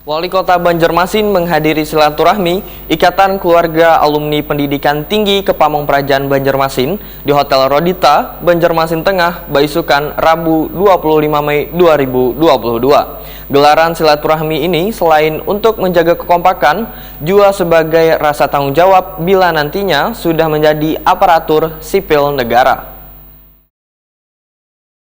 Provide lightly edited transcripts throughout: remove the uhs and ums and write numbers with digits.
Wali Kota Banjarmasin menghadiri silaturahmi Ikatan Keluarga Alumni Pendidikan Tinggi Kepamong Prajan Banjarmasin di Hotel Rodita, Banjarmasin Tengah, Baisukan, Rabu 25 Mei 2022. Gelaran silaturahmi ini selain untuk menjaga kekompakan, juga sebagai rasa tanggung jawab bila nantinya sudah menjadi aparatur sipil negara.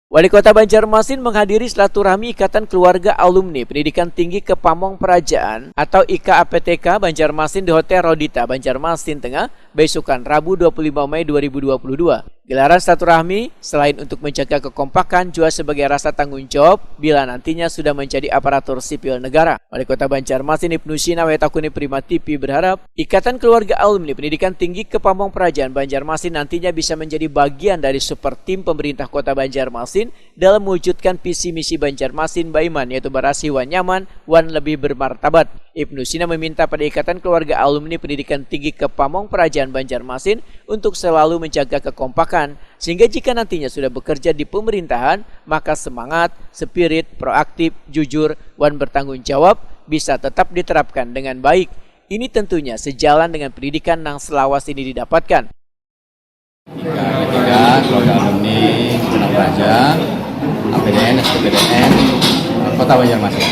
Wali Kota Banjarmasin menghadiri silaturahmi Ikatan Keluarga Alumni Pendidikan Tinggi Kepamong Prajan atau IKAPTK Banjarmasin di Hotel Rodita, Banjarmasin Tengah, Baisukan, Rabu 25 Mei 2022. Gelaran silaturahmi selain untuk menjaga kekompakan juga sebagai rasa tanggung jawab bila nantinya sudah menjadi aparatur sipil negara. Wali Kota Banjarmasin Ibnu Sina Wetakuni Prima TV berharap Ikatan Keluarga Alumni Pendidikan Tinggi Kepamong Prajan Banjarmasin nantinya bisa menjadi bagian dari super tim pemerintah Kota Banjarmasin dalam mewujudkan visi misi Banjarmasin Baiman, yaitu berasi wan nyaman, wan lebih bermartabat. Ibnu Sina meminta pada Ikatan Keluarga Alumni Pendidikan Tinggi Kepamong Prajan Banjarmasin untuk selalu menjaga kekompakan, sehingga jika nantinya sudah bekerja di pemerintahan, maka semangat, spirit, proaktif, jujur, wan bertanggung jawab bisa tetap diterapkan dengan baik. Ini tentunya sejalan dengan pendidikan yang selawas ini didapatkan. Ketiga, keluarga alumni Kepamong Prajan, APDN, STPDN, Kota Banjarmasin.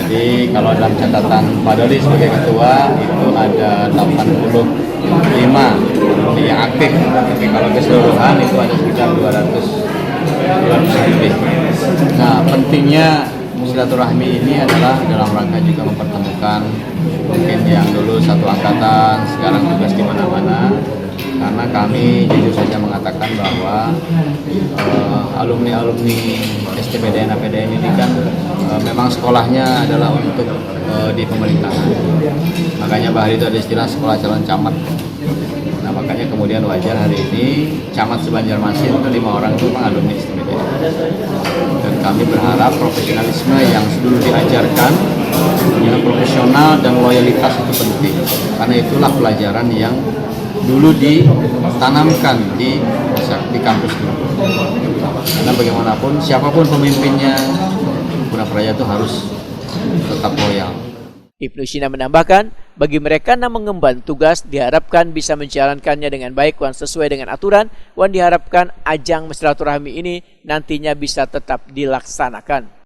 Jadi kalau dalam catatan Pak Dodi sebagai ketua itu ada 85 yang aktif, tapi kalau keseluruhan itu ada sekitar 200 lebih. Nah, pentingnya silaturahmi ini adalah dalam rangka juga mempertemukan mungkin yang dulu satu angkatan, sekarang tugas di mana-mana. Karena kami jujur saja mengatakan bahwa alumni-alumni STPDN, APDN ini kan memang sekolahnya adalah untuk di pemerintahan. Makanya bahari itu ada istilah sekolah calon camat. Nah, makanya kemudian wajar hari ini camat se-Banjarmasin itu 5 orang itu memang alumni STPDN. Dan kami berharap profesionalisme yang dulu diajarkan, yang profesional dan loyalitas itu penting. Karena itulah pelajaran yang dulu ditanamkan di kampus dulu. Karena bagaimanapun siapapun pemimpinnya, Pura Praja itu harus tetap loyal. Ibnu Sina menambahkan, bagi mereka yang mengemban tugas diharapkan bisa menjalankannya dengan baik wan sesuai dengan aturan, wan diharapkan ajang silaturahmi ini nantinya bisa tetap dilaksanakan.